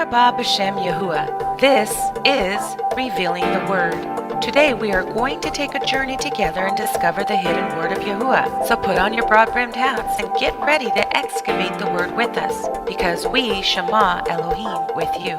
Merkaba b'Shem Yahuwah. This is Revealing the Word. Today we are going to take a journey together and discover the hidden word of Yahuwah. So put on your broad-brimmed hats and get ready to excavate the word with us, because we Shema Elohim with you.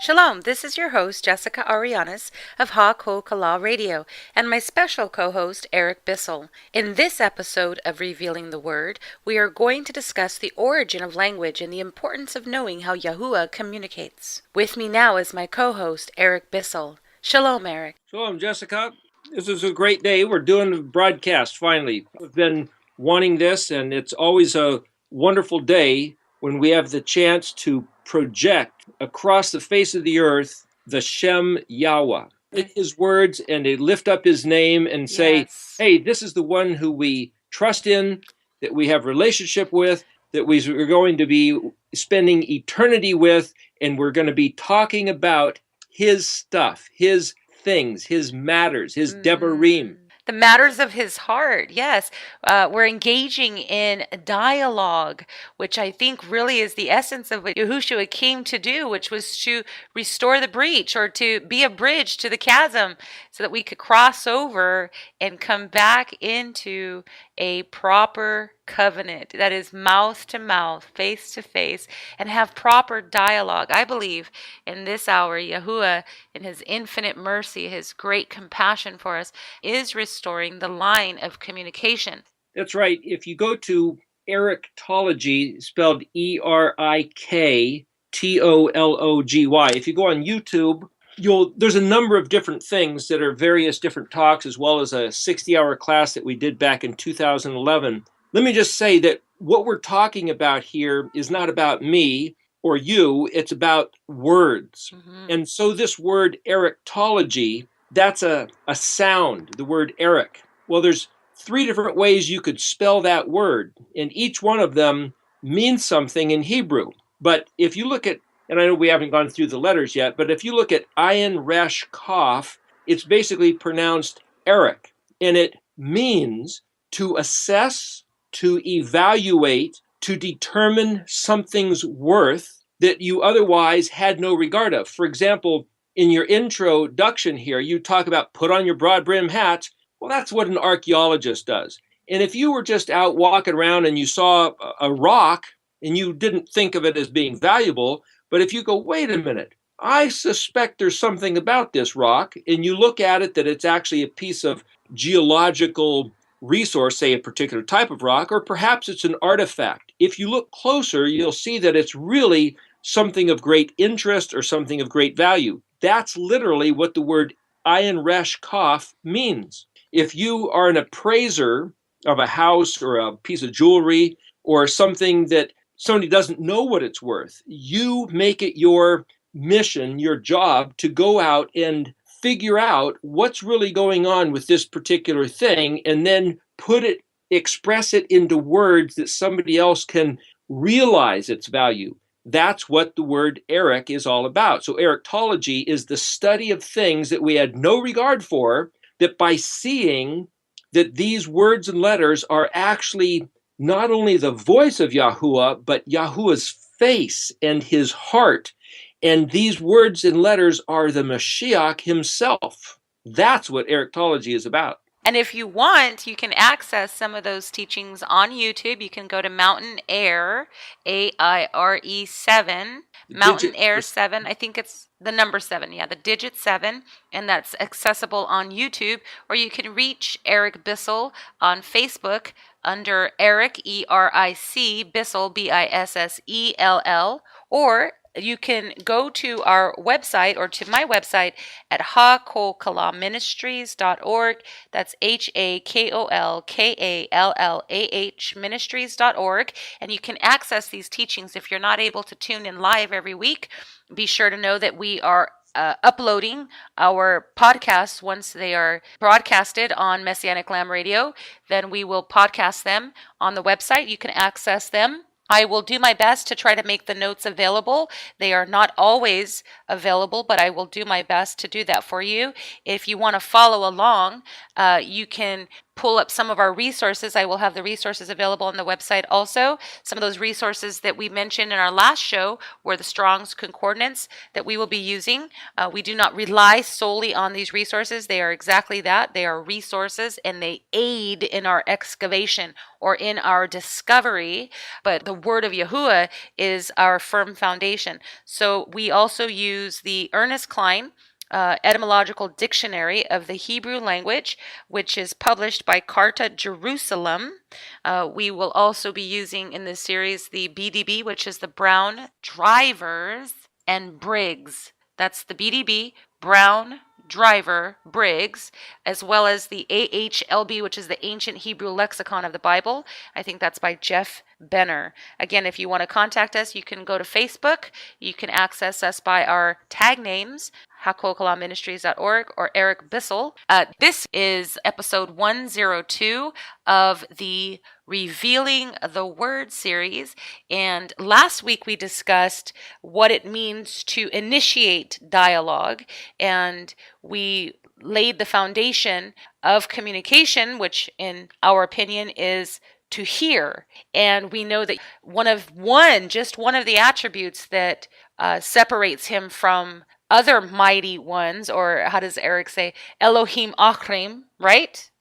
Shalom, this is your host, Jessica Arianis of Ha Kol Kala Radio, and my special co-host, Eric Bissell. In this episode of Revealing the Word, we are going to discuss the origin of language and the importance of knowing how Yahuwah communicates. With me now is my co-host, Eric Bissell. Shalom, Eric. Shalom, Jessica. This is a great day. We're doing a broadcast, finally. I've been wanting this, and it's always a wonderful day when we have the chance to project across the face of the earth the Shem Yahweh, his words, and they lift up his name and say, hey, this is the one who we trust in, that we have relationship with, that we're going to be spending eternity with, and we're going to be talking about his stuff, his things, his matters, his Devarim. The matters of his heart, yes. We're engaging in dialogue, which I think really is the essence of what Yahushua came to do, which was to restore the breach or to be a bridge to the chasm so that we could cross over and come back into a proper covenant that is mouth to mouth, face to face, and have proper dialogue. I believe in this hour, Yahuwah, in his infinite mercy, his great compassion for us, is restoring the line of communication. That's right. If you go to Eriktology, spelled Eriktology, if you go on YouTube, there's a number of different things that are various different talks, as well as a 60-hour class that we did back in 2011. Let me just say that what we're talking about here is not about me or you, it's about words. Mm-hmm. And so this word Eriktology, that's a sound, the word Eric. Well, there's 3 different ways you could spell that word, and each one of them means something in Hebrew. But if you look at, and I know we haven't gone through the letters yet, but if you look at Ayin Resh Kaf, it's basically pronounced Eric, and it means to assess, to evaluate, to determine something's worth that you otherwise had no regard of. For example, in your introduction here, you talk about put on your broad-brimmed hats. Well, that's what an archaeologist does. And if you were just out walking around and you saw a rock and you didn't think of it as being valuable, but if you go, wait a minute, I suspect there's something about this rock, and you look at it that it's actually a piece of geological resource, say a particular type of rock, or perhaps it's an artifact. If you look closer, you'll see that it's really something of great interest or something of great value. That's literally what the word Ayin Resh Kaf means. If you are an appraiser of a house or a piece of jewelry or something that somebody doesn't know what it's worth, you make it your mission, your job, to go out and figure out what's really going on with this particular thing, and then express it into words that somebody else can realize its value. That's what the word Eric is all about. So Eriktology is the study of things that we had no regard for, that by seeing that these words and letters are actually not only the voice of Yahuwah, but Yahuwah's face and his heart. And these words and letters are the Mashiach himself. That's what Eriktology is about. And if you want, you can access some of those teachings on YouTube. You can go to Mountain Air, AIRE 7, Mountain Air 7. I think it's the number 7, the digit 7, and that's accessible on YouTube. Or you can reach Eric Bissell on Facebook under Eric, ERIC, Bissell, BISSELL, or you can go to our website or to my website at hakolkalaministries.org. That's HAKOLKALLAH ministries.org. And you can access these teachings. If you're not able to tune in live every week, be sure to know that we are uploading our podcasts once they are broadcasted on Messianic Lamb Radio. Then we will podcast them on the website. You can access them. I will do my best to try to make the notes available. They are not always available, but I will do my best to do that for you. If you want to follow along, you can pull up some of our resources. I will have the resources available on the website also. Some of those resources that we mentioned in our last show were the Strong's Concordance that we will be using. We do not rely solely on these resources. They are exactly that. They are resources, and they aid in our excavation or in our discovery. But the word of Yahuwah is our firm foundation. So we also use the Ernest Klein etymological dictionary of the Hebrew language, which is published by Carta Jerusalem. We will also be using in this series the BDB, which is the Brown Drivers and Briggs. That's the BDB, Brown Driver Briggs, as well as the AHLB, which is the Ancient Hebrew Lexicon of the Bible. I think that's by Jeff Benner. Again, if you want to contact us, you can go to Facebook. You can access us by our tag names, HaKolKalamMinistries.org or Eric Bissell. This is episode 102 of the Revealing the Word series. And last week we discussed what it means to initiate dialogue, and we laid the foundation of communication, which in our opinion is to hear. And we know that just one of the attributes that separates him from other mighty ones, or how does Eric say, Elohim Achrim, right?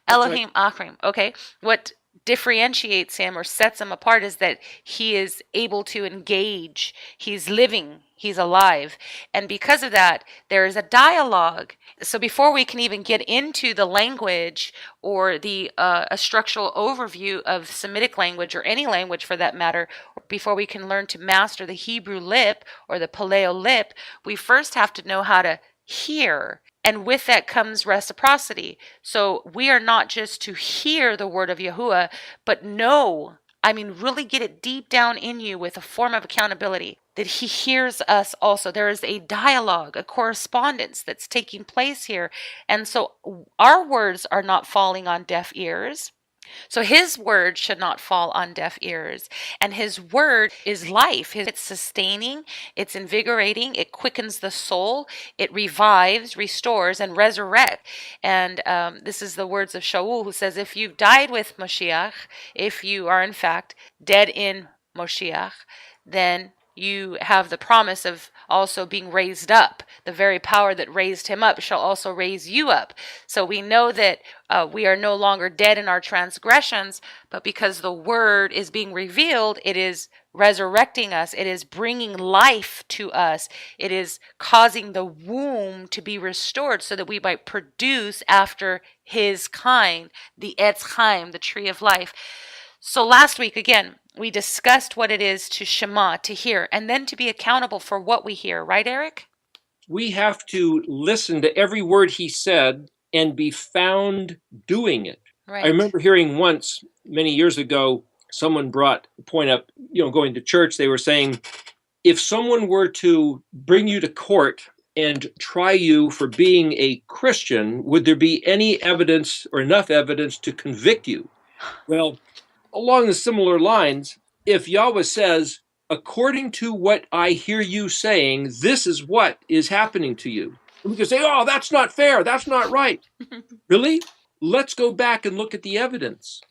That's Elohim Achrim. Okay. What differentiates him or sets him apart is that he is able to engage. He's living. He's alive. And because of that, there is a dialogue. So before we can even get into the language or the a structural overview of Semitic language, or any language for that matter, before we can learn to master the Hebrew lip or the Paleo lip, we first have to know how to hear. And with that comes reciprocity. So we are not just to hear the word of Yahuwah, but really get it deep down in you with a form of accountability that he hears us also. There is a dialogue, a correspondence that's taking place here. And so our words are not falling on deaf ears. So his word should not fall on deaf ears. And his word is life. It's sustaining, it's invigorating, it quickens the soul, it revives, restores, and resurrects. And this is the words of Shaul, who says, if you've died with Moshiach, if you are in fact dead in Moshiach, then you have the promise of also being raised up. The very power that raised him up shall also raise you up. So we know that we are no longer dead in our transgressions, but because the word is being revealed, it is resurrecting us. It is bringing life to us. It is causing the womb to be restored so that we might produce after his kind, the Etz Chaim, the tree of life. So last week, again, we discussed what it is to Shema, to hear, and then to be accountable for what we hear. Right, Eric? We have to listen to every word he said and be found doing it. Right. I remember hearing once, many years ago, someone brought the point up, going to church, they were saying, if someone were to bring you to court and try you for being a Christian, would there be any evidence or enough evidence to convict you? Well, along the similar lines, if Yahweh says, according to what I hear you saying, this is what is happening to you. And we can say, oh, that's not fair. That's not right. Really? Let's go back and look at the evidence.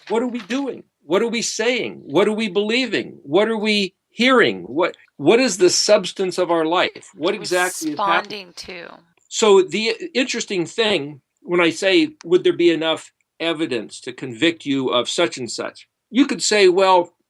What are we doing? What are we saying? What are we believing? What are we hearing? What is the substance of our life? What exactly is happening? Responding to. So the interesting thing, when I say, would there be enough evidence to convict you of such and such? You could say,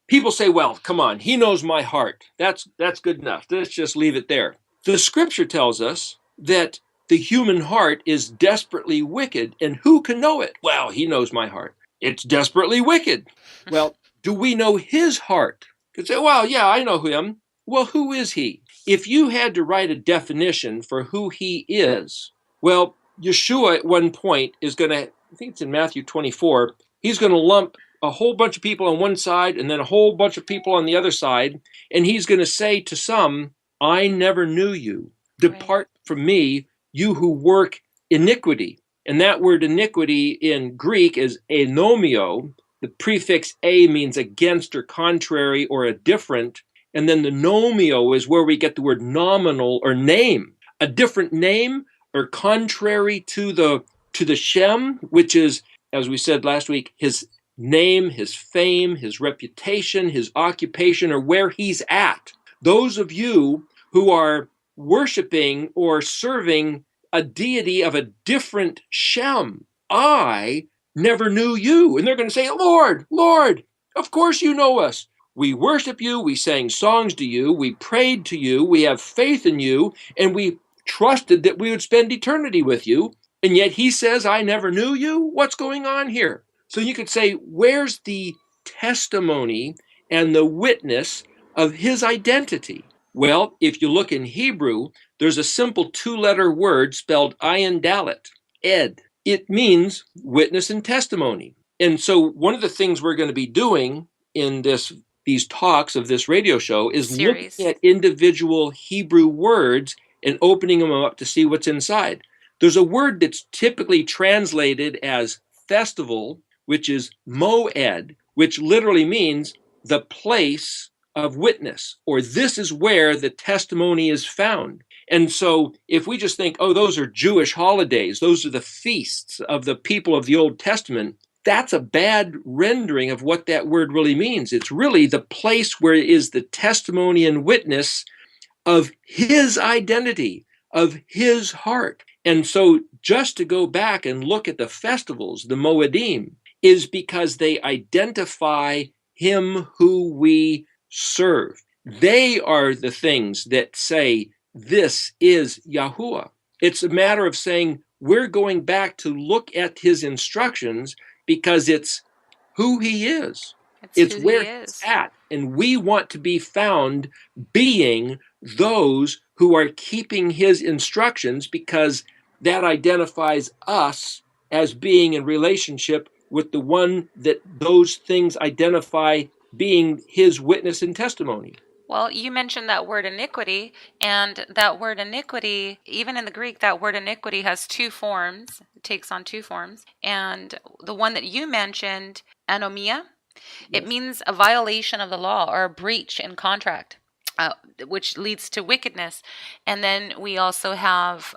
people say, come on, he knows my heart. That's good enough. Let's just leave it there. The scripture tells us that the human heart is desperately wicked, and who can know it? Well, he knows my heart. It's desperately wicked. Well, do we know his heart? You could say, I know him. Well, who is he? If you had to write a definition for who he is, Yeshua at one point is going to, I think it's in Matthew 24, he's going to lump a whole bunch of people on one side and then a whole bunch of people on the other side. And he's going to say to some, I never knew you. Depart from me, you who work iniquity. And that word iniquity in Greek is anomio. The prefix a means against or contrary or a different. And then the nomio is where we get the word nominal or name. A different name or contrary to the Shem, which is as we said last week, his name, his fame, his reputation, his occupation, or where he's at. Those of you who are worshiping or serving a deity of a different Shem, I never knew you. And they're going to say, Lord, Lord, of course you know us. We worship you, we sang songs to you, we prayed to you, we have faith in you, and we trusted that we would spend eternity with you. And yet he says, I never knew you? What's going on here? So you could say, where's the testimony and the witness of his identity? Well, if you look in Hebrew, there's a simple two-letter word spelled ayin dalet, ed. It means witness and testimony. And so one of the things we're going to be doing in these talks of this radio show is Series. looking at individual Hebrew words and opening them up to see what's inside. There's a word that's typically translated as festival, which is moed, which literally means the place of witness, or this is where the testimony is found. And so if we just think, oh, those are Jewish holidays, those are the feasts of the people of the Old Testament, that's a bad rendering of what that word really means. It's really the place where is the testimony and witness of his identity, of his heart. And so just to go back and look at the festivals, the Moedim, is because they identify him who we serve. They are the things that say, this is Yahuwah. It's a matter of saying, we're going back to look at his instructions because it's who he is. It's where he's at. And we want to be found being those who are keeping his instructions because that identifies us as being in relationship with the one that those things identify being his witness and testimony. Well, you mentioned that word iniquity, and that word iniquity, even in the Greek, that word iniquity has two forms. It takes on two forms. And the one that you mentioned, anomia, it means a violation of the law or a breach in contract, which leads to wickedness. And then we also have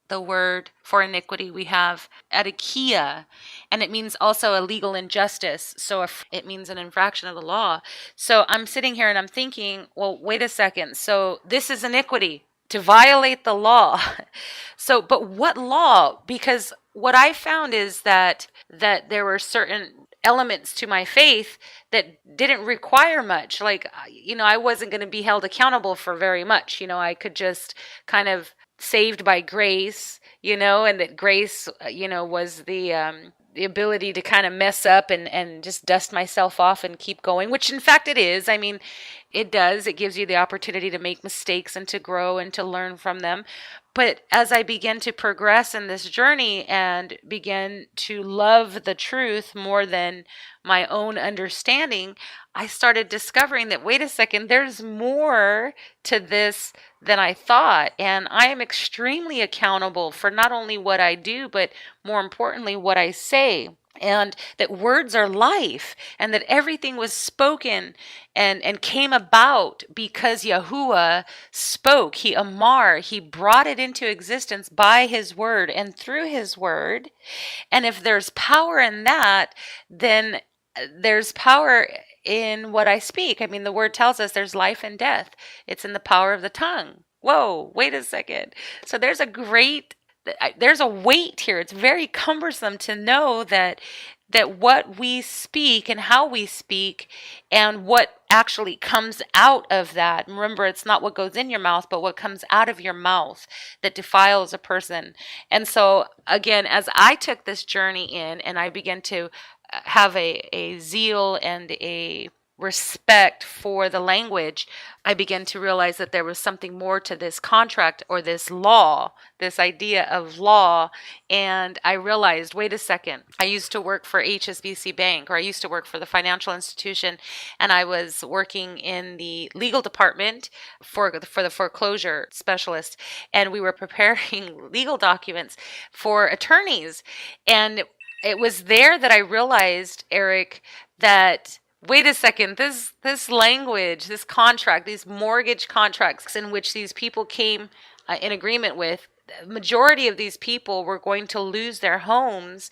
the word for iniquity, we have adikia, and it means also a legal injustice. So it means an infraction of the law. So I'm sitting here and I'm thinking, well, wait a second. So this is iniquity, to violate the law. So, but what law? Because what I found is that there were certain elements to my faith that didn't require much. Like, I wasn't going to be held accountable for very much. I could just kind of saved by grace, and that grace, was the ability to kind of mess up and just dust myself off and keep going, which in fact it is. I mean, it does. It gives you the opportunity to make mistakes and to grow and to learn from them. But as I began to progress in this journey and began to love the truth more than my own understanding, I started discovering that, wait a second, there's more to this than I thought. And I am extremely accountable for not only what I do, but more importantly, what I say. And that words are life, and that everything was spoken and came about because Yahuwah spoke. He brought it into existence by his word and through his word. And if there's power in that, then there's power in what I speak. I mean, the word tells us there's life and death. It's in the power of the tongue. Whoa, wait a second. So there's a weight here. It's very cumbersome to know that what we speak and how we speak and what actually comes out of that. Remember, it's not what goes in your mouth, but what comes out of your mouth that defiles a person. And so, again, as I took this journey in and I began to have a zeal and a respect for the language, I began to realize that there was something more to this contract or this law, this idea of law. And I realized, wait a second, I used to work for HSBC Bank, or I used to work for the financial institution, and I was working in the legal department for the foreclosure specialist, and we were preparing legal documents for attorneys. And it was there that I realized, Eric, that wait a second, this language, this contract, these mortgage contracts in which these people came in agreement with, the majority of these people were going to lose their homes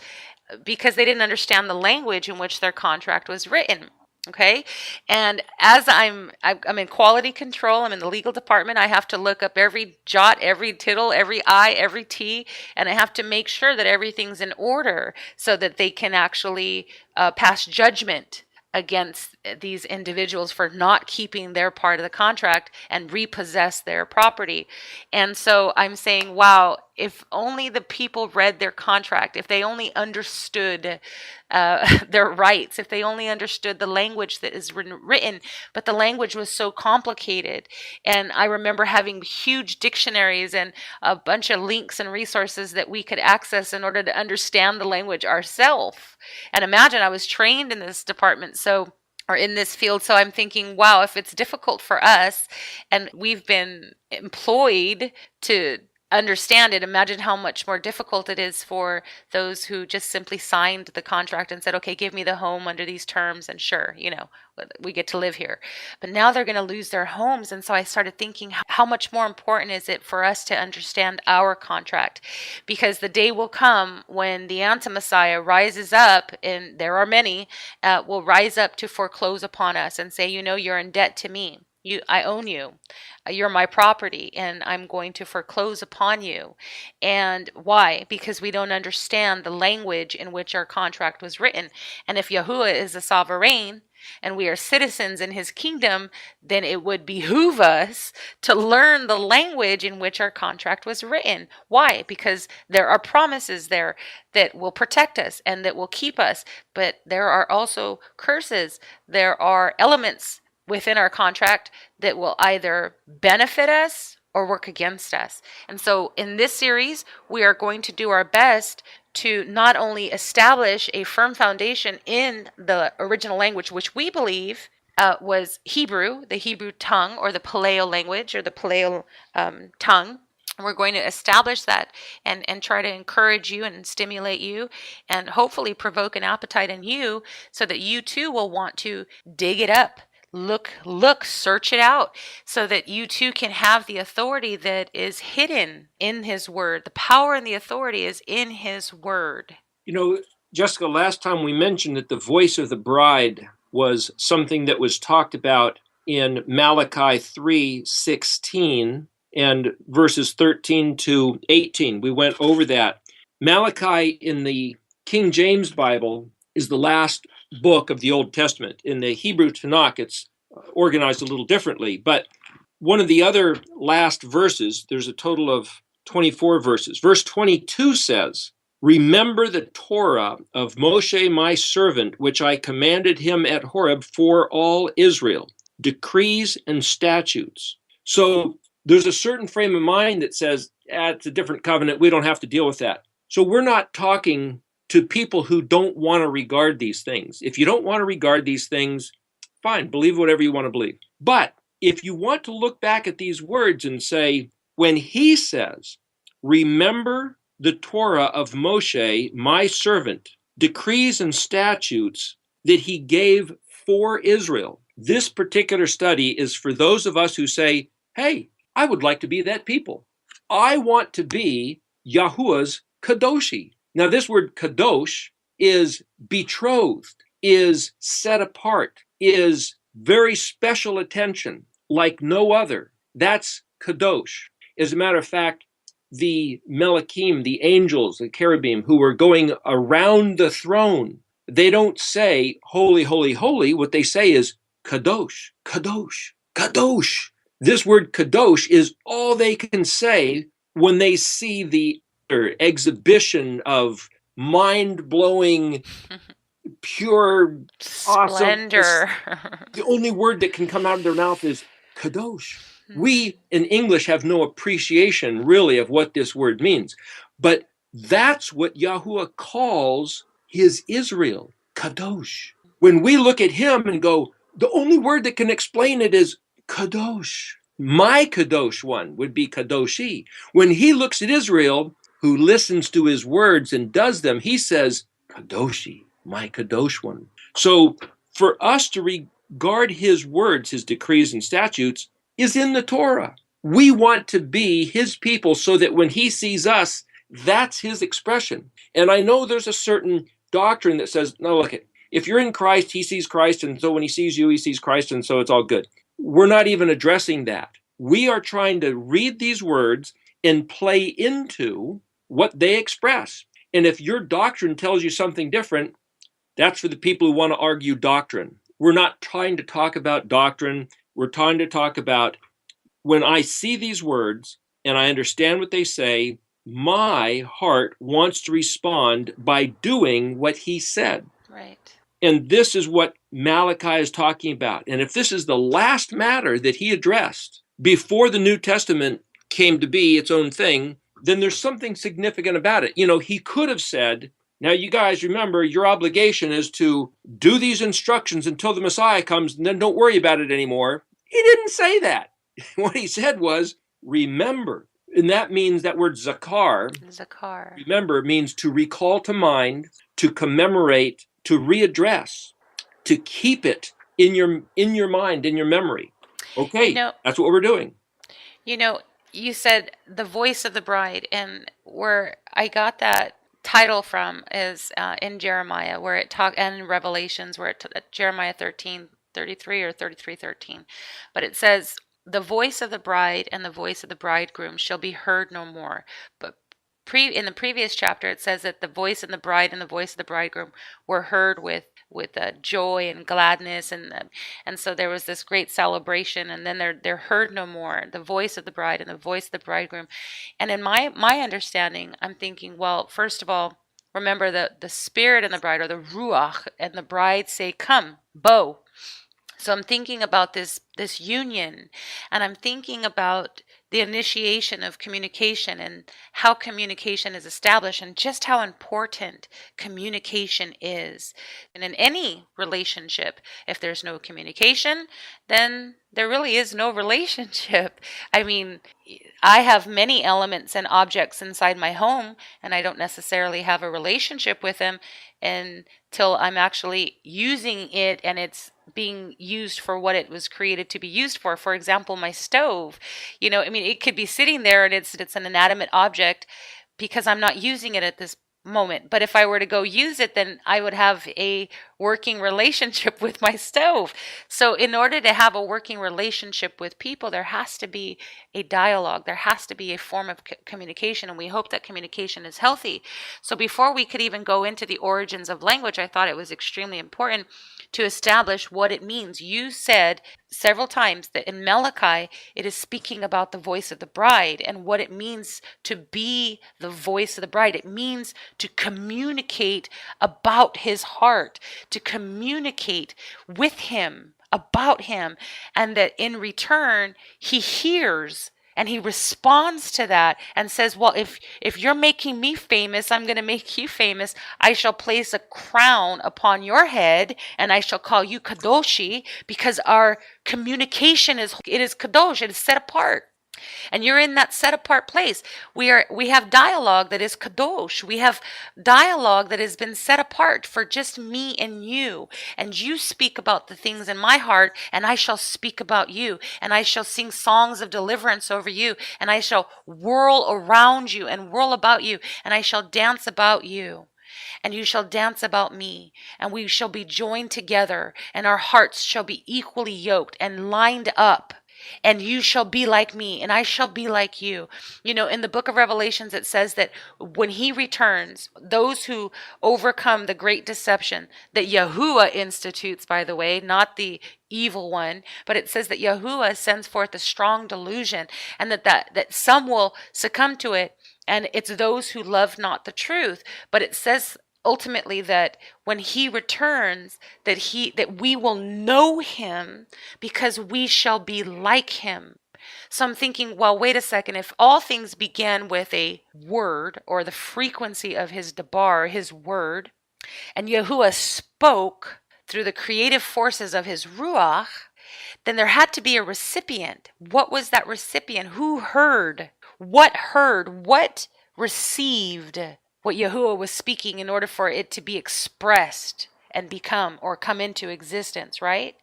because they didn't understand the language in which their contract was written. Okay. And as I'm in quality control, I'm in the legal department. I have to look up every jot, every tittle, every I, every T, and I have to make sure that everything's in order so that they can actually pass judgment against these individuals for not keeping their part of the contract and repossess their property. And so I'm saying, wow, if only the people read their contract, if they only understood their rights, if they only understood the language that is written, but the language was so complicated. And I remember having huge dictionaries and a bunch of links and resources that we could access in order to understand the language ourselves. And imagine, I was trained in this department, or in this field. So I'm thinking, wow, if it's difficult for us and we've been employed to understand it, imagine how much more difficult it is for those who just simply signed the contract and said, okay, give me the home under these terms, and sure, we get to live here. But now they're going to lose their homes. And so I started thinking, how much more important is it for us to understand our contract? Because the day will come when the anti-Messiah rises up, and there are many, will rise up to foreclose upon us and say, you're in debt to me. I own you. You're my property, and I'm going to foreclose upon you. And why? Because we don't understand the language in which our contract was written. And if Yahuwah is a sovereign and we are citizens in his kingdom, then it would behoove us to learn the language in which our contract was written. Why? Because there are promises there that will protect us and that will keep us. But there are also curses. There are elements within our contract that will either benefit us or work against us. And so in this series, we are going to do our best to not only establish a firm foundation in the original language, which we believe was Hebrew, the Hebrew tongue, or the Paleo language, or the Paleo tongue. We're going to establish that and try to encourage you and stimulate you and hopefully provoke an appetite in you so that you too will want to dig it up. Look, search it out so that you too can have the authority that is hidden in his word. The power and the authority is in his word. Jessica, last time we mentioned that the voice of the bride was something that was talked about in Malachi 3:16 and verses 13 to 18. We went over that. Malachi in the King James Bible is the last book of the Old Testament. In the Hebrew Tanakh, it's organized a little differently. But one of the other last verses, there's a total of 24 verses. Verse 22 says, "Remember the Torah of Moshe my servant, which I commanded him at Horeb for all Israel, decrees and statutes." So there's a certain frame of mind that says, it's a different covenant. We don't have to deal with that. So we're not talking to people who don't want to regard these things. If you don't want to regard these things, fine, believe whatever you want to believe. But if you want to look back at these words and say, when he says, "Remember the Torah of Moshe, my servant, decrees and statutes that he gave for Israel," this particular study is for those of us who say, hey, I would like to be that people. I want to be Yahuwah's Kadoshi. Now, this word kadosh is betrothed, is set apart, is very special attention, like no other. That's kadosh. As a matter of fact, the Melachim, the angels, the cherubim who were going around the throne, they don't say, holy, holy, holy. What they say is kadosh, kadosh, kadosh. This word kadosh is all they can say when they see the exhibition of mind-blowing, pure, splendor. Awesome. The only word that can come out of their mouth is kadosh. We in English have no appreciation really of what this word means, but that's what Yahuwah calls his Israel, kadosh. When we look at him and go, the only word that can explain it is kadosh. My kadosh one would be kadoshi. When he looks at Israel, who listens to his words and does them, he says, kadoshi, my kadosh one. So for us to regard his words, his decrees and statutes, is in the Torah. We want to be his people so that when he sees us, that's his expression. And I know there's a certain doctrine that says, no, look, if you're in Christ, he sees Christ, and so when he sees you, he sees Christ, and so it's all good. We're not even addressing that. We are trying to read these words and play into what they express. And if your doctrine tells you something different, that's for the people who want to argue doctrine. We're not trying to talk about doctrine. We're trying to talk about, when I see these words and I understand what they say, my heart wants to respond by doing what he said. Right. And this is what Malachi is talking about. And if this is the last matter that he addressed before the New Testament came to be its own thing, then there's something significant about it. You know, he could have said, now you guys remember, your obligation is to do these instructions until the Messiah comes, and then don't worry about it anymore. He didn't say that. What he said was, remember. And that means that word zakar. Zakar. Remember means to recall to mind, to commemorate, to readdress, to keep it in your mind, in your memory. Okay, that's what we're doing. You know, you said the voice of the bride, and where I got that title from is in Jeremiah, where it and in Revelations, where Jeremiah 13:33 or 33:13, but it says, the voice of the bride and the voice of the bridegroom shall be heard no more. But in the previous chapter, it says that the voice of the bride and the voice of the bridegroom were heard with joy and gladness, and so there was this great celebration, and then they're heard no more, the voice of the bride and the voice of the bridegroom. And in my understanding, I'm thinking, well, first of all, remember the spirit and the bride, or the ruach and the bride, say, come, bo. So I'm thinking about this union, and I'm thinking about the initiation of communication and how communication is established, and just how important communication is. And in any relationship, if there's no communication, then there really is no relationship. I mean, I have many elements and objects inside my home, and I don't necessarily have a relationship with them until I'm actually using it and it's being used for what it was created to be used for. For example, my stove, I mean, it could be sitting there and it's an inanimate object because I'm not using it at this moment. But if I were to go use it, then I would have a working relationship with my stove. So in order to have a working relationship with people, there has to be a dialogue. There has to be a form of communication, and we hope that communication is healthy. So before we could even go into the origins of language, I thought it was extremely important to establish what it means. You said several times that in Malachi, it is speaking about the voice of the bride and what it means to be the voice of the bride. It means to communicate about his heart, to communicate with him, about him, and that in return, he hears and he responds to that and says, well, if you're making me famous, I'm going to make you famous. I shall place a crown upon your head and I shall call you Kadoshi, because our communication is Kadosh. It is set apart. And you're in that set apart place. We have dialogue that is kadosh. We have dialogue that has been set apart for just me and you. And you speak about the things in my heart, and I shall speak about you. And I shall sing songs of deliverance over you. And I shall whirl around you and whirl about you. And I shall dance about you. And you shall dance about me, and we shall be joined together, and our hearts shall be equally yoked and lined up. And you shall be like me, and I shall be like you. In the book of Revelations, it says that when he returns, those who overcome the great deception that Yahuwah institutes, by the way, not the evil one, but it says that Yahuwah sends forth a strong delusion, and that some will succumb to it, and it's those who love not the truth. But it says ultimately that when he returns, that we will know him because we shall be like him. So I'm thinking, well, wait a second. If all things began with a word, or the frequency of his debar, his word, and Yahuwah spoke through the creative forces of his ruach, then there had to be a recipient. What was that recipient? Who heard? What heard? What received what Yahuwah was speaking in order for it to be expressed and become or come into existence, right?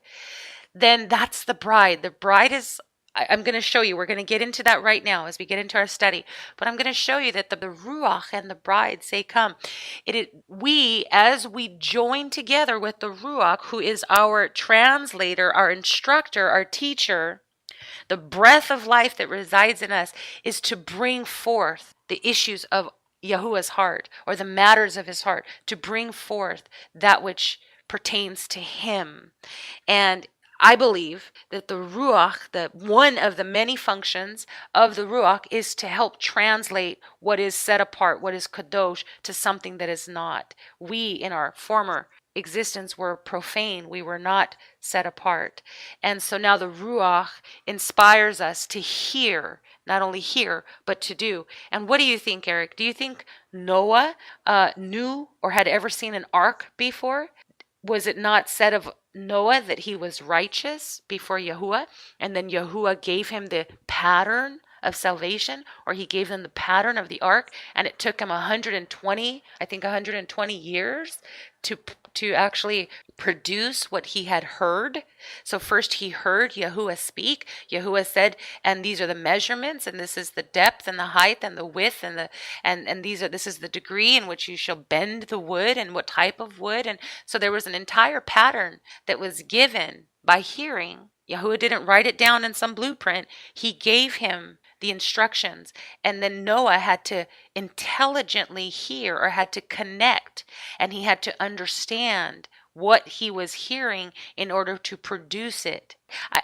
Then that's the bride. The bride is I'm going to show you. We're going to get into that right now as we get into our study. But I'm going to show you that the Ruach and the bride say, come. We, as we join together with the Ruach, who is our translator, our instructor, our teacher, the breath of life that resides in us, is to bring forth the issues of Yahuwah's heart, or the matters of his heart, to bring forth that which pertains to him. And I believe that the Ruach, one of the many functions of the Ruach, is to help translate what is set apart, what is kadosh, to something that is not. We, in our former existence, were profane. We were not set apart. And so now the Ruach inspires us to hear, not only hear, but to do. And what do you think, Eric? Do you think Noah knew or had ever seen an ark before? Was it not said of Noah that he was righteous before Yahuwah, and then Yahuwah gave him the pattern of salvation, or he gave them the pattern of the ark, and it took him 120 years to actually produce what he had heard. So first he heard Yahuwah speak. Yahuwah said, and these are the measurements, and this is the depth and the height and the width and this is the degree in which you shall bend the wood and what type of wood. And so there was an entire pattern that was given by hearing. Yahuwah didn't write it down in some blueprint. He gave him the instructions, and then Noah had to intelligently hear, or had to connect, and he had to understand what he was hearing in order to produce it.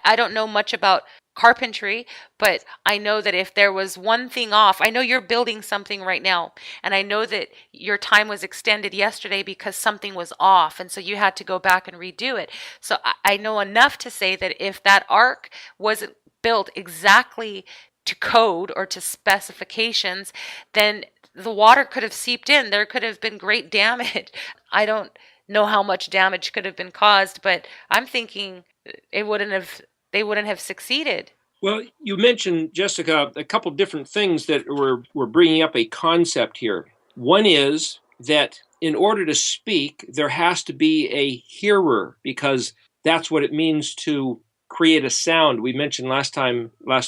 I don't know much about carpentry, but I know that if there was one thing off, I know you're building something right now, and I know that your time was extended yesterday because something was off, and so you had to go back and redo it. So I know enough to say that if that ark wasn't built exactly to code or to specifications, then the water could have seeped in. There could have been great damage. I don't know how much damage could have been caused, but I'm thinking they wouldn't have succeeded. Well, you mentioned, Jessica, a couple different things that we're bringing up a concept here. One is that in order to speak, there has to be a hearer, because that's what it means to create a sound. We mentioned last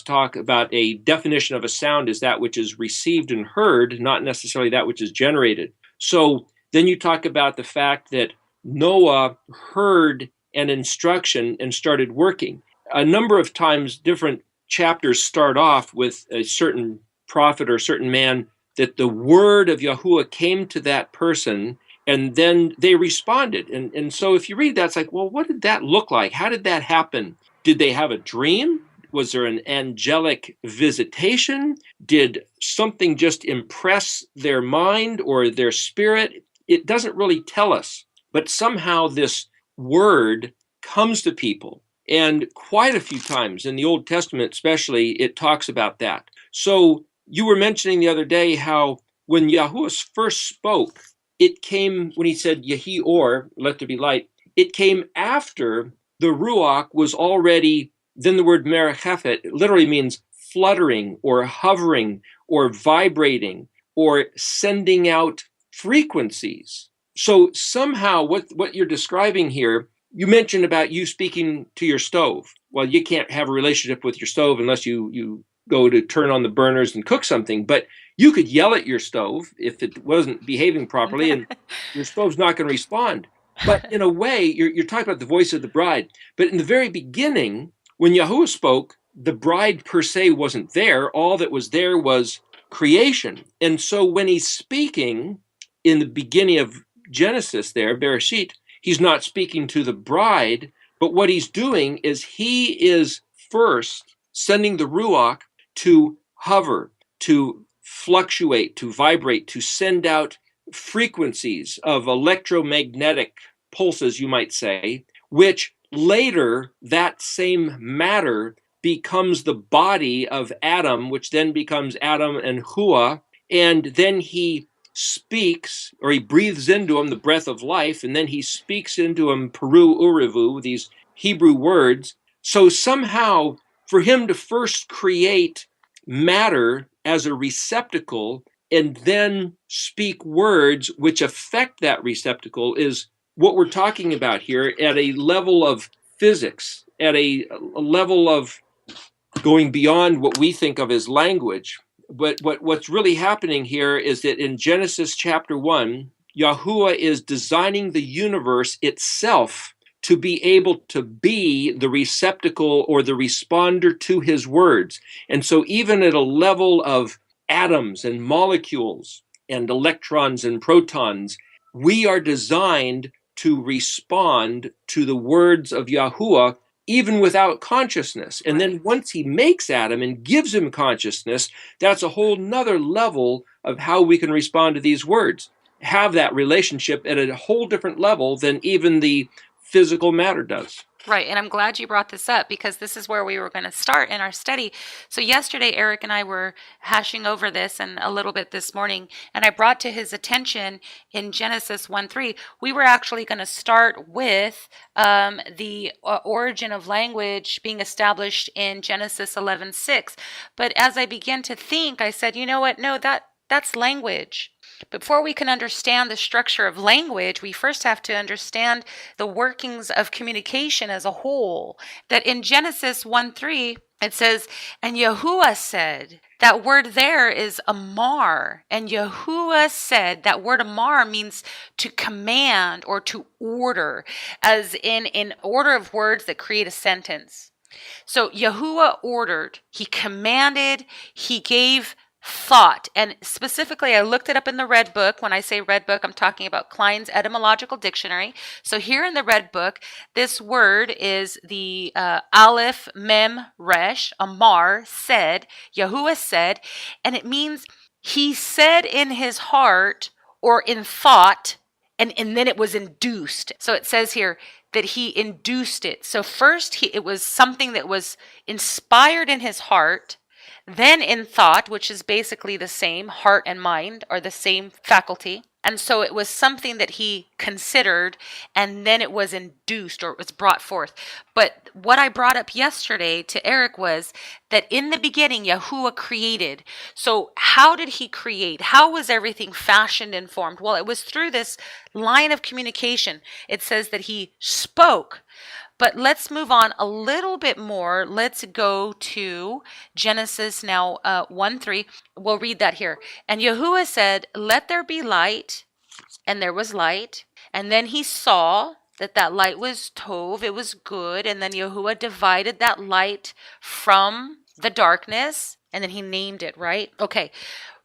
talk about a definition of a sound is that which is received and heard, not necessarily that which is generated. So then you talk about the fact that Noah heard an instruction and started working. A number of times different chapters start off with a certain prophet or certain man, that the word of Yahuwah came to that person, and then they responded. And so if you read that, it's like, well, what did that look like? How did that happen? Did they have a dream? Was there an angelic visitation? Did something just impress their mind or their spirit? It doesn't really tell us. But somehow this word comes to people. And quite a few times in the Old Testament especially, it talks about that. So you were mentioning the other day how when Yahuwah first spoke, it came, when he said, Yehi or, let there be light, it came after the Ruach was already, then the word merechefet literally means fluttering or hovering or vibrating or sending out frequencies. So somehow what you're describing here, you mentioned about you speaking to your stove. Well, you can't have a relationship with your stove unless you go to turn on the burners and cook something. But you could yell at your stove if it wasn't behaving properly, and your stove's not going to respond. But in a way, you're talking about the voice of the bride. But in the very beginning, when Yahuwah spoke, the bride per se wasn't there. All that was there was creation. And so when he's speaking in the beginning of Genesis there, Bereshit, he's not speaking to the bride, but what he's doing is he is first sending the Ruach to hover, to fluctuate, to vibrate, to send out frequencies of electromagnetic pulses, you might say, which later that same matter becomes the body of Adam, which then becomes Adam and Hua, and then he speaks, or he breathes into him the breath of life, and then he speaks into him Peru Urivu, these Hebrew words. So somehow, for him to first create matter as a receptacle and then speak words which affect that receptacle is what we're talking about here at a level of physics, at a level of going beyond what we think of as language. But what's really happening here is that in Genesis chapter 1, Yahuwah is designing the universe itself to be able to be the receptacle or the responder to his words. And so even at a level of atoms and molecules and electrons and protons, we are designed to respond to the words of Yahuwah even without consciousness. And then once he makes Adam and gives him consciousness, that's a whole nother level of how we can respond to these words, have that relationship at a whole different level than even the physical matter does. Right, and I'm glad you brought this up because this is where we were going to start in our study. So yesterday, Eric and I were hashing over this and a little bit this morning, and I brought to his attention in Genesis 1:3, we were actually going to start with the origin of language being established in Genesis 11:6. But as I began to think, I said, you know what? No, that's language. Before we can understand the structure of language, we first have to understand the workings of communication as a whole. That in Genesis 1:3, it says, and Yahuwah said, that word there is amar. And Yahuwah said, that word amar means to command or to order, as in order of words that create a sentence. So Yahuwah ordered, he commanded, he gave thought. And specifically, I looked it up in the Red Book. When I say Red Book, I'm talking about Klein's Etymological Dictionary. So here in the Red Book, this word is the Aleph Mem Resh, Amar, said, Yahuwah said, and it means he said in his heart or in thought, and then it was induced. So it says here that he induced it. So first, it was something that was inspired in his heart, then in thought, which is basically the same, heart and mind are the same faculty. And so it was something that he considered, and then it was induced or it was brought forth. But what I brought up yesterday to Eric was that in the beginning, Yahuwah created. So how did he create? How was everything fashioned and formed? Well, it was through this line of communication. It says that he spoke. But let's move on a little bit more. Let's go to Genesis now 1:3. We'll read that here. And Yahuwah said, let there be light. And there was light. And then he saw that light was tov. It was good. And then Yahuwah divided that light from the darkness. And then he named it, right? Okay.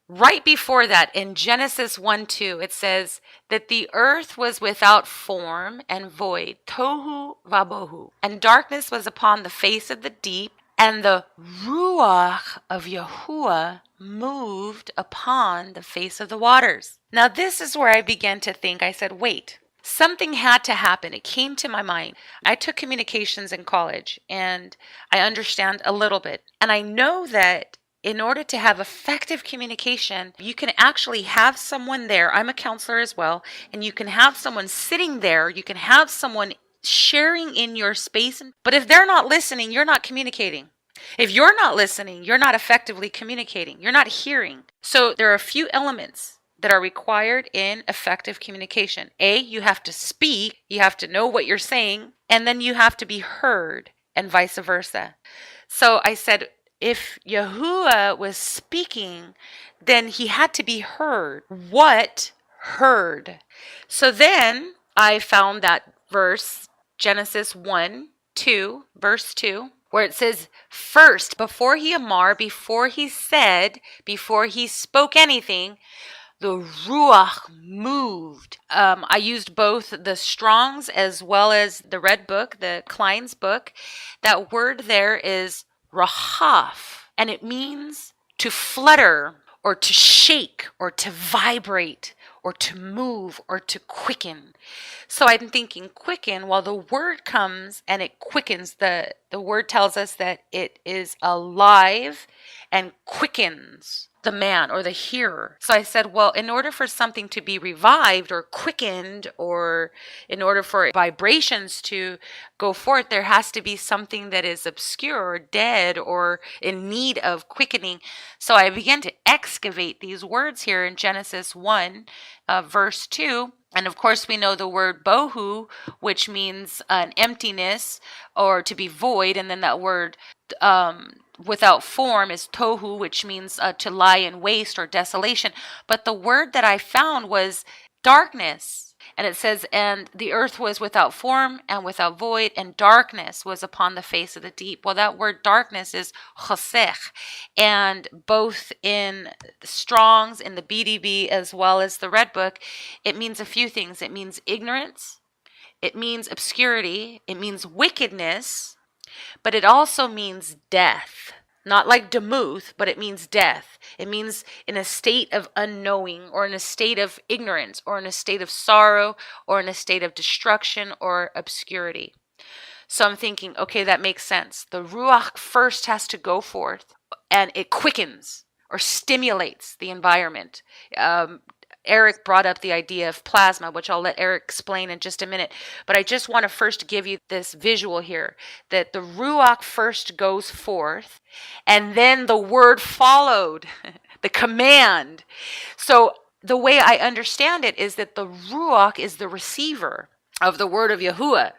Right before that, in Genesis 1:2, it says that the earth was without form and void, tohu vabohu, and darkness was upon the face of the deep, and the ruach of Yahuwah moved upon the face of the waters. Now this is where I began to think. I said, wait, something had to happen. It came to my mind. I took communications in college, and I understand a little bit. And I know that in order to have effective communication, you can actually have someone there. I'm a counselor as well. And you can have someone sitting there. You can have someone sharing in your space. But if they're not listening, you're not communicating. If you're not listening, you're not effectively communicating. You're not hearing. So there are a few elements that are required in effective communication. A, you have to speak. You have to know what you're saying. And then you have to be heard, and vice versa. So I said, if Yahuwah was speaking, then he had to be heard. What heard? So then I found that verse, Genesis 1:2, verse 2, where it says, first, before he amar, before he said, before he spoke anything, the Ruach moved. I used both the Strong's as well as the Red Book, the Klein's book. That word there is rahaf, and it means to flutter or to shake or to vibrate or to move or to quicken. So I'm thinking quicken, well, the word comes and it quickens. The word tells us that it is alive and quickens the man or the hearer. So I said, well, in order for something to be revived or quickened, or in order for vibrations to go forth, there has to be something that is obscure or dead or in need of quickening. So I began to excavate these words here in Genesis 1, verse 2. And of course, we know the word bohu, which means an emptiness or to be void. And then that word without form is tohu, which means to lie in waste or desolation. But the word that I found was darkness. And it says, and the earth was without form and without void, and darkness was upon the face of the deep. Well, that word darkness is chosech. And both in Strong's, in the BDB, as well as the Red Book, it means a few things. It means ignorance, it means obscurity, it means wickedness, but it also means death. Not like demuth, but it means death. It means in a state of unknowing, or in a state of ignorance, or in a state of sorrow, or in a state of destruction or obscurity. So I'm thinking, okay, that makes sense. The Ruach first has to go forth, and it quickens or stimulates the environment. Eric brought up the idea of plasma, which I'll let Eric explain in just a minute. But I just want to first give you this visual here, that the Ruach first goes forth, and then the word followed, the command. So the way I understand it is that the Ruach is the receiver of the word of Yahuwah.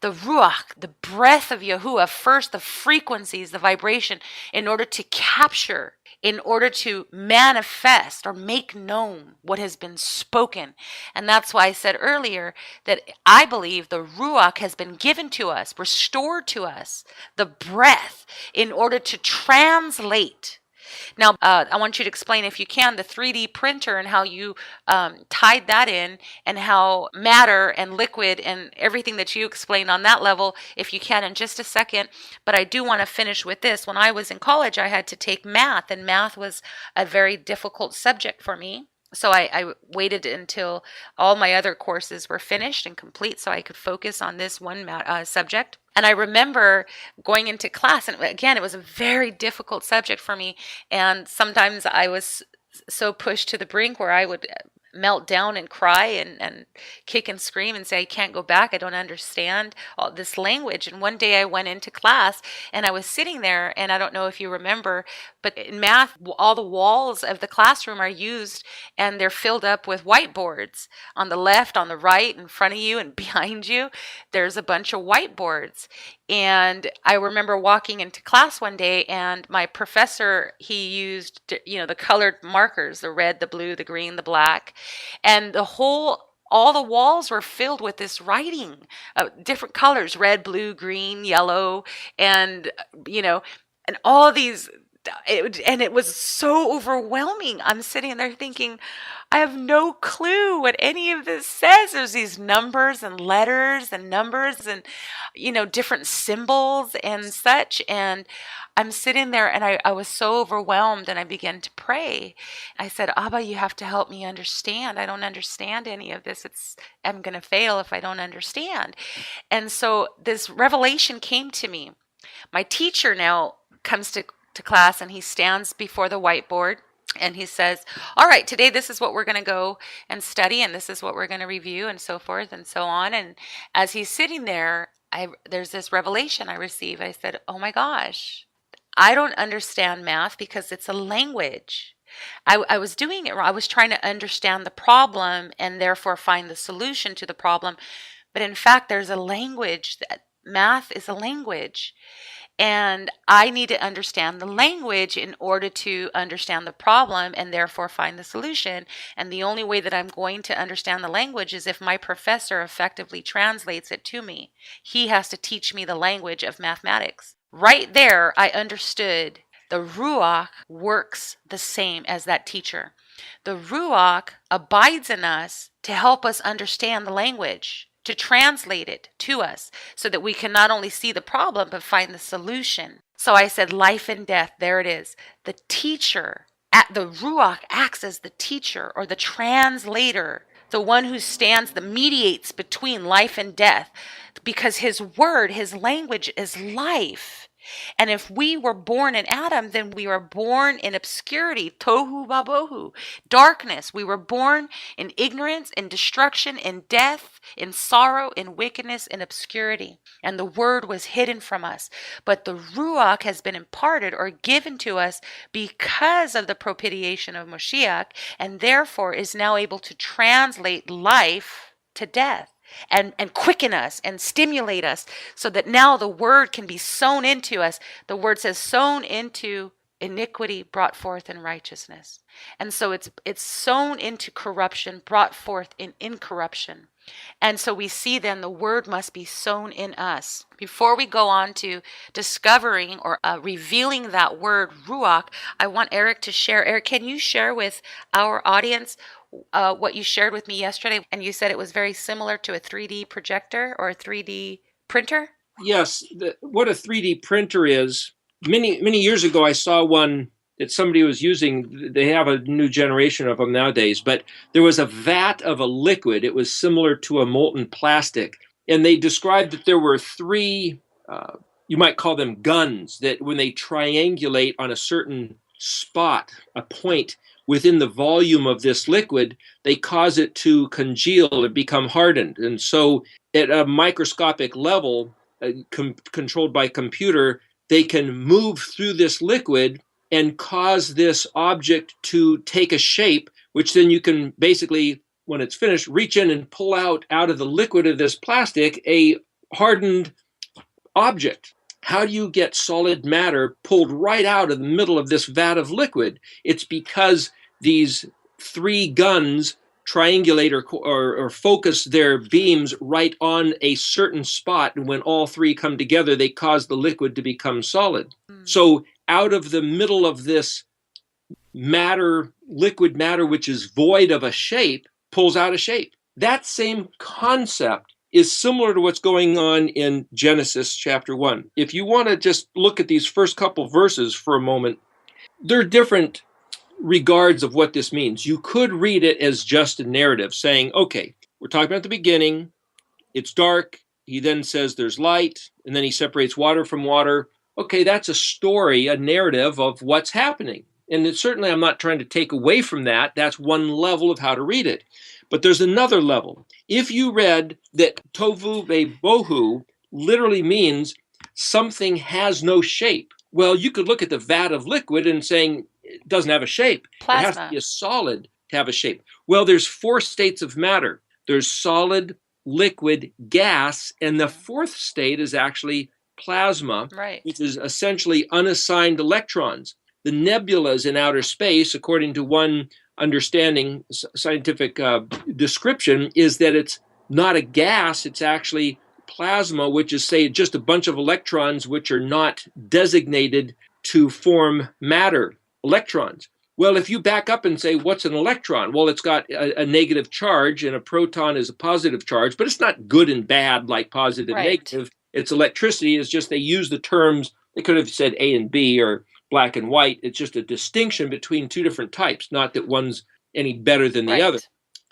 The Ruach, the breath of Yahuwah, first the frequencies, the vibration, in order to capture, in order to manifest or make known what has been spoken. And that's why I said earlier that I believe the Ruach has been given to us, restored to us, the breath, in order to translate. Now, I want you to explain, if you can, the 3D printer and how you tied that in, and how matter and liquid and everything that you explained on that level, if you can, in just a second. But I do want to finish with this. When I was in college, I had to take math, and math was a very difficult subject for me. So I waited until all my other courses were finished and complete so I could focus on this one subject. And I remember going into class, and again, it was a very difficult subject for me. And sometimes I was so pushed to the brink where I would melt down and cry and kick and scream and say, I can't go back. I don't understand all this language. And one day I went into class, and I was sitting there, and I don't know if you remember, but in math, all the walls of the classroom are used, and they're filled up with whiteboards. On the left, on the right, in front of you, and behind you, there's a bunch of whiteboards. And I remember walking into class one day, and my professor, he used, the colored markers, the red, the blue, the green, the black, and all the walls were filled with this writing, different colors, red, blue, green, yellow, and, and all these, and it was so overwhelming. I'm sitting there thinking, I have no clue what any of this says. There's these numbers and letters and numbers and, different symbols and such. And I'm sitting there, and I was so overwhelmed, and I began to pray. I said, Abba, you have to help me understand. I don't understand any of this. I'm going to fail if I don't understand. And so this revelation came to me. My teacher now comes to class, and he stands before the whiteboard, and he says, all right, today this is what we're going to go and study, and this is what we're going to review, and so forth and so on. And as he's sitting there, there's this revelation I receive. I said, oh my gosh, I don't understand math because it's a language. I was doing it wrong. I was trying to understand the problem and therefore find the solution to the problem. But in fact, there's a language. That math is a language. And I need to understand the language in order to understand the problem and therefore find the solution. And the only way that I'm going to understand the language is if my professor effectively translates it to me. He has to teach me the language of mathematics. Right there, I understood the Ruach works the same as that teacher. The Ruach abides in us to help us understand the language, to translate it to us so that we can not only see the problem but find the solution. So I said life and death, there it is. The teacher, the Ruach acts as the teacher or the translator, the one who stands, that mediates between life and death, because his word, his language is life. And if we were born in Adam, then we were born in obscurity, tohu babohu, darkness. We were born in ignorance, in destruction, in death, in sorrow, in wickedness, in obscurity. And the word was hidden from us. But the Ruach has been imparted or given to us because of the propitiation of Moshiach, and therefore is now able to translate life to death. and quicken us and stimulate us so that now the word can be sown into us. The word says sown into iniquity, brought forth in righteousness. And so it's sown into corruption, brought forth in incorruption. And so we see then the word must be sown in us. Before we go on to discovering or revealing that word ruach, I want Eric to share. Eric, can you share with our audience what you shared with me yesterday? And you said it was very similar to a 3D projector or a 3D printer? Yes, what a 3D printer is. Many years ago, I saw one that somebody was using. They have a new generation of them nowadays, but there was a vat of a liquid. It was similar to a molten plastic. And they described that there were three, you might call them guns, that when they triangulate on a certain spot, a point within the volume of this liquid, they cause it to congeal and become hardened. And so at a microscopic level, controlled by computer, they can move through this liquid and cause this object to take a shape, which then you can basically, when it's finished, reach in and pull out of the liquid of this plastic a hardened object. How do you get solid matter pulled right out of the middle of this vat of liquid? It's because these three guns triangulate or focus their beams right on a certain spot. And when all three come together, they cause the liquid to become solid. So out of the middle of this matter, liquid matter, which is void of a shape, pulls out a shape. That same concept is similar to what's going on in Genesis chapter 1. If you want to just look at these first couple verses for a moment, there are different regards of what this means. You could read it as just a narrative saying, okay, we're talking about the beginning, it's dark, he then says there's light, and then he separates water from water. Okay, that's a story, a narrative of what's happening. And certainly I'm not trying to take away from that. That's one level of how to read it. But there's another level. If you read that tovu bohu literally means something has no shape, well, you could look at the vat of liquid and saying it doesn't have a shape. Plasma. It has to be a solid to have a shape. Well, there's four states of matter. There's solid, liquid, gas, and the fourth state is actually plasma, right, which is essentially unassigned electrons. The nebulas in outer space, according to one understanding, scientific description, is that it's not a gas, it's actually plasma, which is, say, just a bunch of electrons which are not designated to form matter, electrons. Well, if you back up and say, what's an electron? Well, it's got a negative charge, and a proton is a positive charge, but it's not good and bad like positive, right, negative. It's electricity. It's just they use the terms, they could have said A and B or black and white. It's just a distinction between two different types, not that one's any better than the right, other.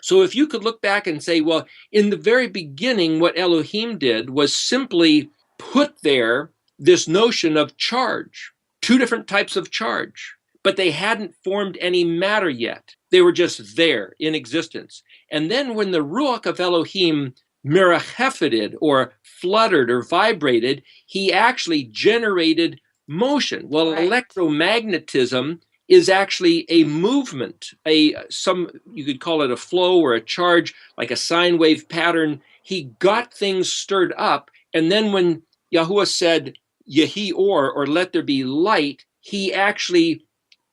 So if you could look back and say, well, in the very beginning, what Elohim did was simply put there this notion of charge, two different types of charge, but they hadn't formed any matter yet. They were just there in existence. And then when the Ruach of Elohim merachefeted or fluttered or vibrated, he actually generated motion. Well, right, electromagnetism is actually a movement, you could call it a flow or a charge, like a sine wave pattern. He got things stirred up, and then when Yahuwah said, Yehi or let there be light, he actually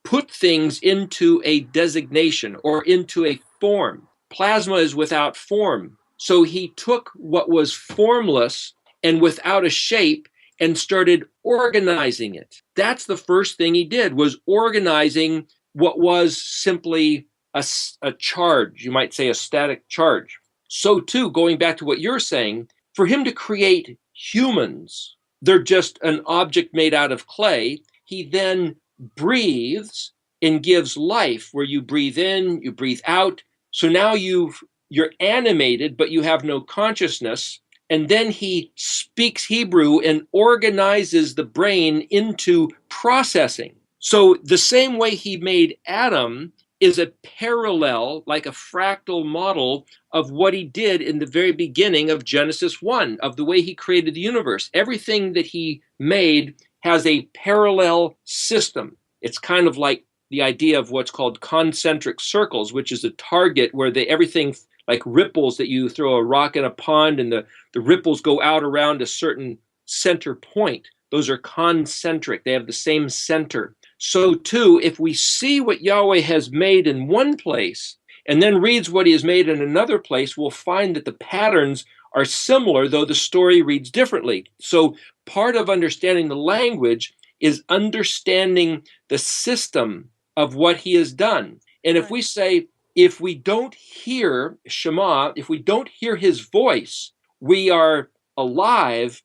put things into a designation or into a form. Plasma is without form. So he took what was formless and without a shape and started organizing it. That's the first thing he did, was organizing what was simply a charge, you might say a static charge. So too, going back to what you're saying, for him to create humans, they're just an object made out of clay. He then breathes and gives life, where you breathe in, you breathe out. So now you're animated, but you have no consciousness. And then he speaks Hebrew and organizes the brain into processing. So the same way he made Adam is a parallel, like a fractal model of what he did in the very beginning of Genesis 1, of the way he created the universe. Everything that he made has a parallel system. It's kind of like the idea of what's called concentric circles, which is a target where everything like ripples that you throw a rock in a pond and the ripples go out around a certain center point. Those are concentric. They have the same center. So too, if we see what Yahweh has made in one place and then reads what he has made in another place, we'll find that the patterns are similar, though the story reads differently. So part of understanding the language is understanding the system of what he has done. And if we say, if we don't hear Shema, if we don't hear his voice, we are alive,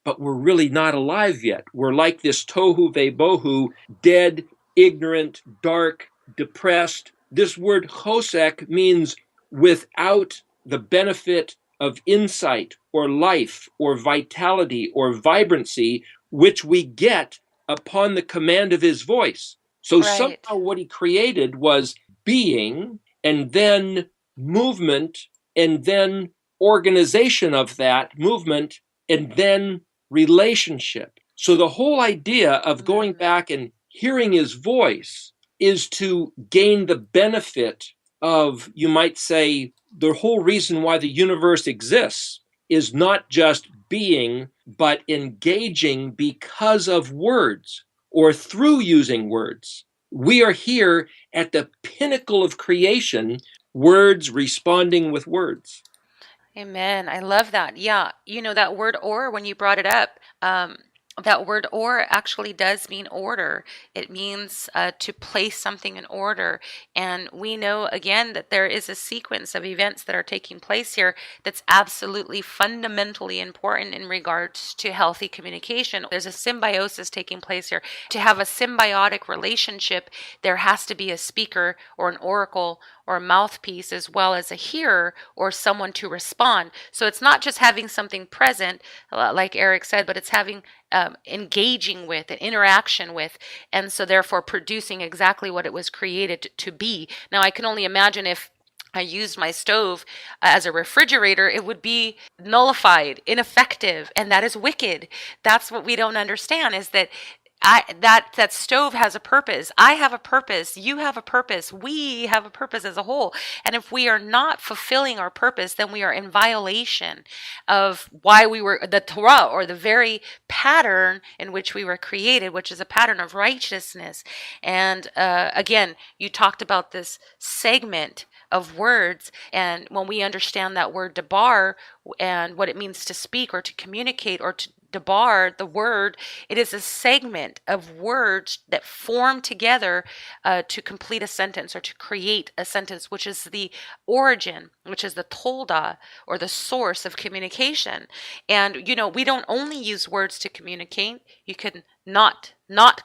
but we're really not alive yet. We're like this tohu vebohu, dead, ignorant, dark, depressed. This word chosek means without the benefit of insight or life or vitality or vibrancy, which we get upon the command of his voice. So somehow what he created was being, and then movement, and then organization of that movement, and then relationship. So the whole idea of going back and hearing his voice is to gain the benefit of, you might say, the whole reason why the universe exists is not just being, but engaging because of words or through using words. We are here at the pinnacle of creation, words responding with words. Amen. I love that. Yeah. That word or, when you brought it up, that word or actually does mean order. It means to place something in order. And we know, again, that there is a sequence of events that are taking place here that's absolutely fundamentally important in regards to healthy communication. There's a symbiosis taking place here. To have a symbiotic relationship, there has to be a speaker or an oracle or a mouthpiece, as well as a hearer or someone to respond. So it's not just having something present, like Eric said, but it's having engaging with, an interaction with, and so therefore producing exactly what it was created to be. Now, I can only imagine if I used my stove as a refrigerator, it would be nullified, ineffective, and that is wicked. That's what we don't understand, is that that stove has a purpose. I have a purpose. You have a purpose. We have a purpose as a whole. And if we are not fulfilling our purpose, then we are in violation of why we were, the Torah, or the very pattern in which we were created, which is a pattern of righteousness. And again, you talked about this segment of words, and when we understand that word debar and what it means to speak or to communicate or to debar, the word, it is a segment of words that form together to complete a sentence or to create a sentence, which is the origin, which is the tolda, or the source of communication. And we don't only use words to communicate. You can not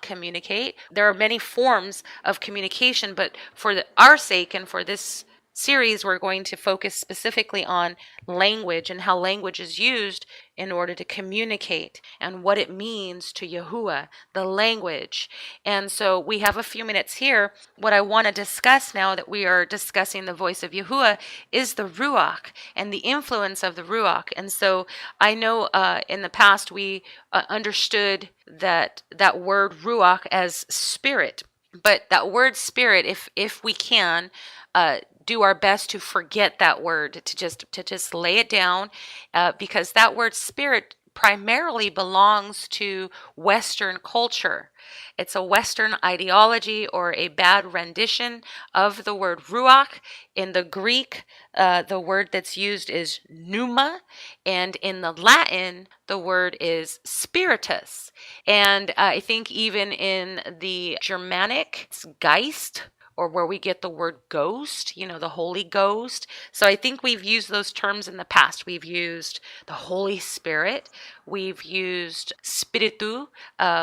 communicate. There are many forms of communication, but for our sake and for this series, we're going to focus specifically on language and how language is used in order to communicate and what it means to Yahuwah, the language. And so we have a few minutes here. What I want to discuss now that we are discussing the voice of Yahuwah is the Ruach and the influence of the Ruach. And so I know in the past we understood that word Ruach as spirit. But that word spirit, if we can, do our best to forget that word, to just lay it down, because that word spirit primarily belongs to Western culture. It's a Western ideology or a bad rendition of the word ruach. In the Greek, the word that's used is pneuma, and in the Latin, the word is spiritus. And I think even in the Germanic, it's Geist, or where we get the word ghost, the Holy Ghost. So I think we've used those terms in the past. We've used the Holy Spirit. We've used spiritu,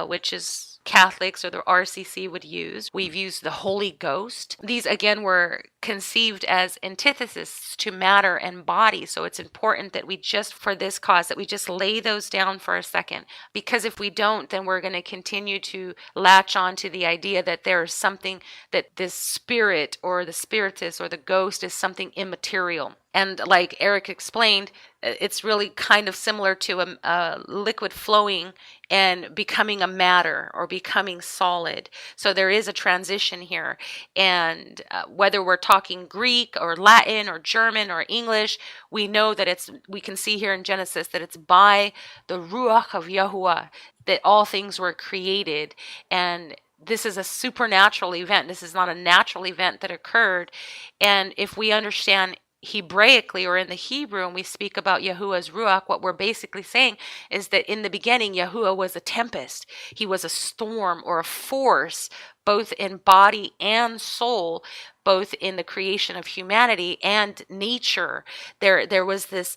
which is Catholics or the RCC would use. We've used the Holy Ghost. These, again, were conceived as antithesis to matter and body. So it's important that we just, for this cause, that we just lay those down for a second. Because if we don't, then we're going to continue to latch on to the idea that there is something, that this spirit or the spiritus or the ghost is something immaterial. And like Eric explained, it's really kind of similar to a liquid flowing and becoming a matter or becoming solid. So there is a transition here. And whether we're talking Greek or Latin or German or English, we know that we can see here in Genesis that it's by the Ruach of Yahuwah that all things were created. And this is a supernatural event. This is not a natural event that occurred. And if we understand Hebraically or in the Hebrew, and we speak about Yahuwah's Ruach, what we're basically saying is that in the beginning, Yahuwah was a tempest. He was a storm or a force, both in body and soul, both in the creation of humanity and nature. There was this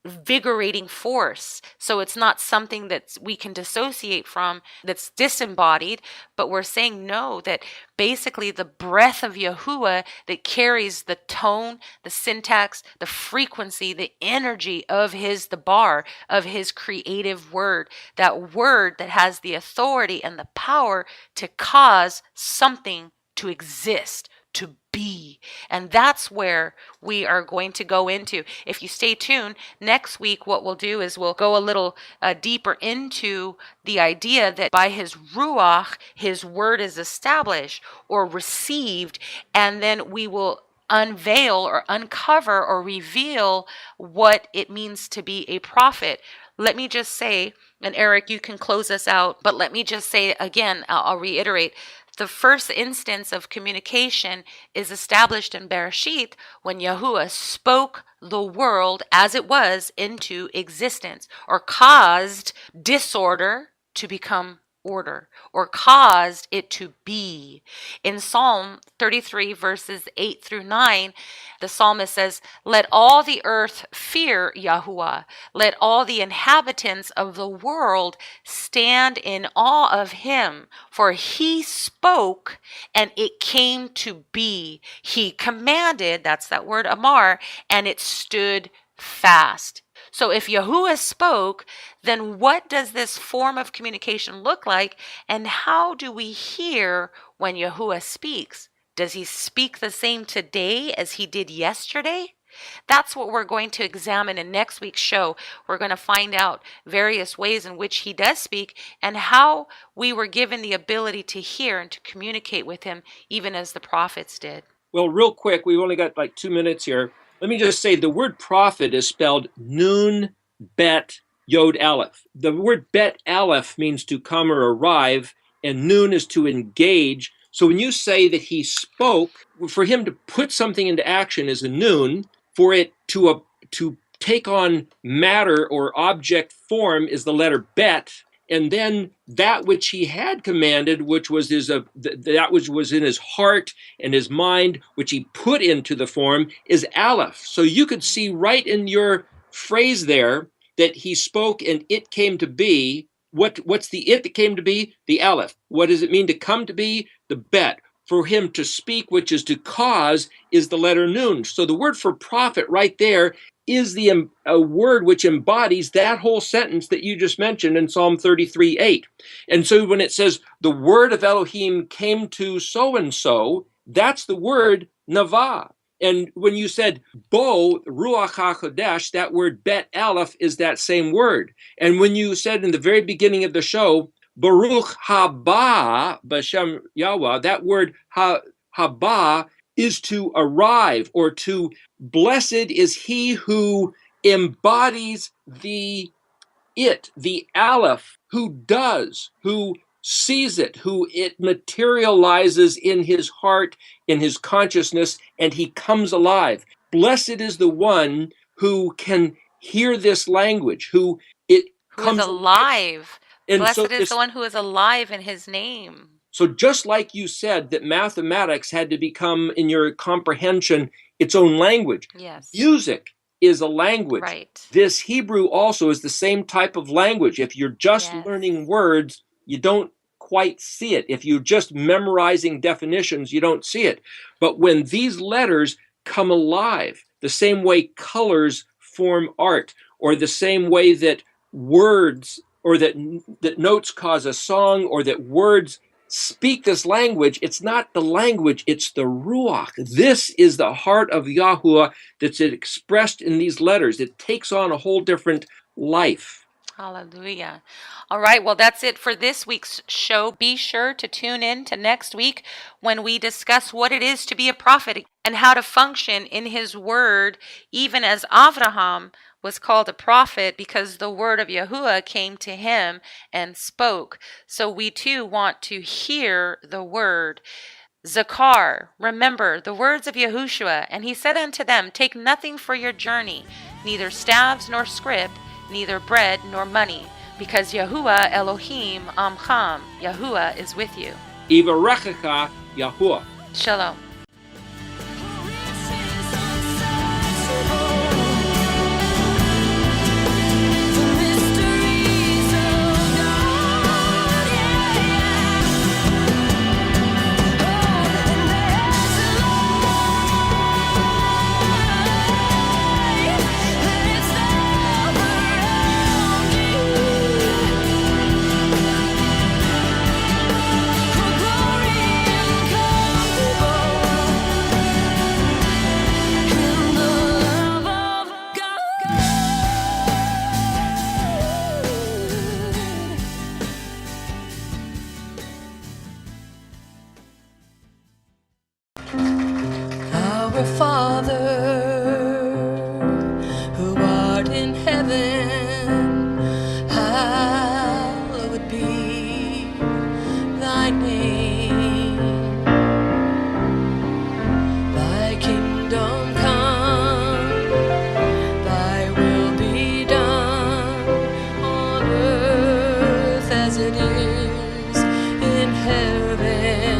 vigorating force. So it's not something that we can dissociate from, that's disembodied, but we're saying no, that basically the breath of Yahuwah that carries the tone, the syntax, the frequency, the energy of the bar of his creative word, that word that has the authority and the power to cause something to exist, to be. And that's where we are going to go into. If you stay tuned, next week what we'll do is we'll go a little deeper into the idea that by his Ruach, his word is established or received, and then we will unveil or uncover or reveal what it means to be a prophet. Let me just say, and Eric, you can close us out, but let me just say again, I'll reiterate, the first instance of communication is established in Bereshit when Yahuwah spoke the world as it was into existence, or caused disorder to become order, or caused it to be. In Psalm 33 verses 8 through 9, the psalmist says, "Let all the earth fear Yahuwah. Let all the inhabitants of the world stand in awe of him. For he spoke and it came to be. He commanded," that's that word amar, "and it stood fast." So if Yahuwah spoke, then what does this form of communication look like? And how do we hear when Yahuwah speaks? Does he speak the same today as he did yesterday? That's what we're going to examine in next week's show. We're going to find out various ways in which he does speak and how we were given the ability to hear and to communicate with him, even as the prophets did. Well, real quick, we've only got like 2 minutes here. Let me just say the word prophet is spelled Nun Bet Yod Aleph. The word Bet Aleph means to come or arrive, and Nun is to engage. So when you say that he spoke, for him to put something into action is a Nun. For it to take on matter or object form is the letter Bet. And then that which he had commanded, which was that which was in his heart and his mind, which he put into the form, is Aleph. So you could see right in your phrase there that he spoke and it came to be. What's the it that came to be? The Aleph. What does it mean to come to be? The Bet. For him to speak, which is to cause, is the letter Nun. So the word for prophet right there is a word which embodies that whole sentence that you just mentioned in Psalm 33:8. And so when it says the word of Elohim came to so-and-so, that's the word Navah. And when you said Bo, Ruach HaKodesh, that word Bet Aleph is that same word. And when you said in the very beginning of the show, Baruch haba b'shem Yahweh, that word haba is to arrive, or to blessed is he who embodies the Aleph, who does, who sees it, who it materializes in his heart, in his consciousness, and he comes alive. Blessed is the one who can hear this language, who comes alive. And blessed so is the one who is alive in his name. So just like you said that mathematics had to become, in your comprehension, its own language. Yes. Music is a language. Right. This Hebrew also is the same type of language. If you're just learning words, you don't quite see it. If you're just memorizing definitions, you don't see it. But when these letters come alive, the same way colors form art, or the same way that words, or that notes cause a song, or that words speak this language, it's not the language, it's the Ruach. This is the heart of Yahuwah that's expressed in these letters. It takes on a whole different life. Hallelujah. All right, well, that's it for this week's show. Be sure to tune in to next week when we discuss what it is to be a prophet and how to function in his word, even as Avraham was called a prophet because the word of Yahuwah came to him and spoke. So we too want to hear the word. Zakar, remember the words of Yahushua, and he said unto them, Take nothing for your journey, neither staves nor scrip, neither bread nor money, because Yahuwah Elohim Amcham, Yahuwah is with you. Ivarechecha Yahuwah. Shalom. Our Father, who art in heaven, hallowed be thy name. Thy kingdom come, thy will be done on earth as it is in heaven.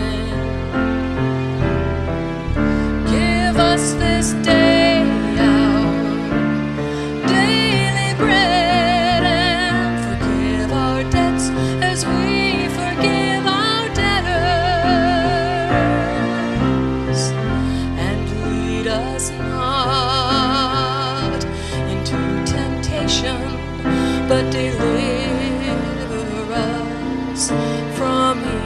Give us this day our daily bread, and forgive our debts as we forgive our debtors. And lead us not into temptation, but deliver us from evil.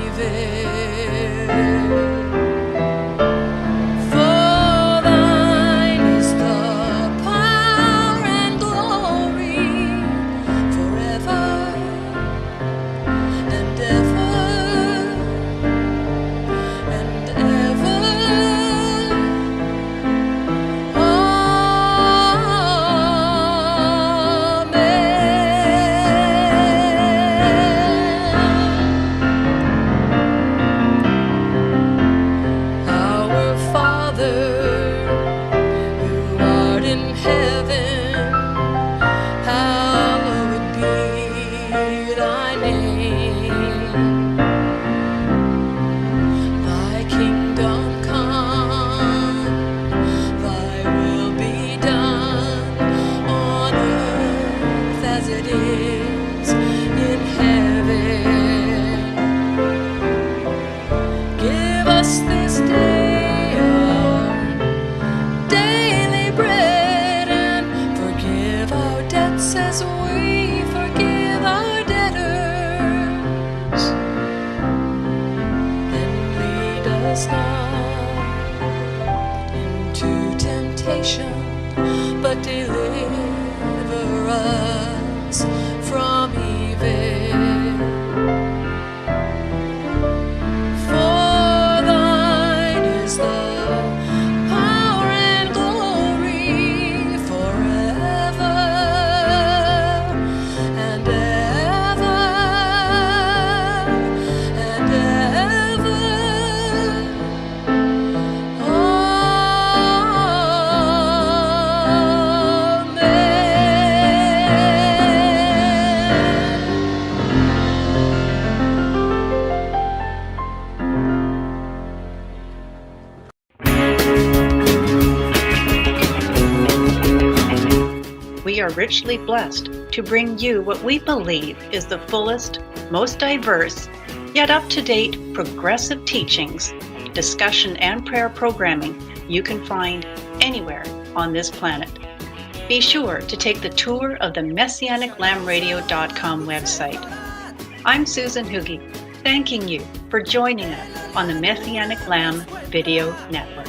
But deliver us from evil. For thine is the power and glory forever and ever and ever. We are richly blessed to bring you what we believe is the fullest, most diverse, yet up-to-date progressive teachings, discussion, and prayer programming you can find anywhere on this planet. Be sure to take the tour of the MessianicLambRadio.com website. I'm Susan Hoogie, thanking you for joining us on the Messianic Lamb Video Network.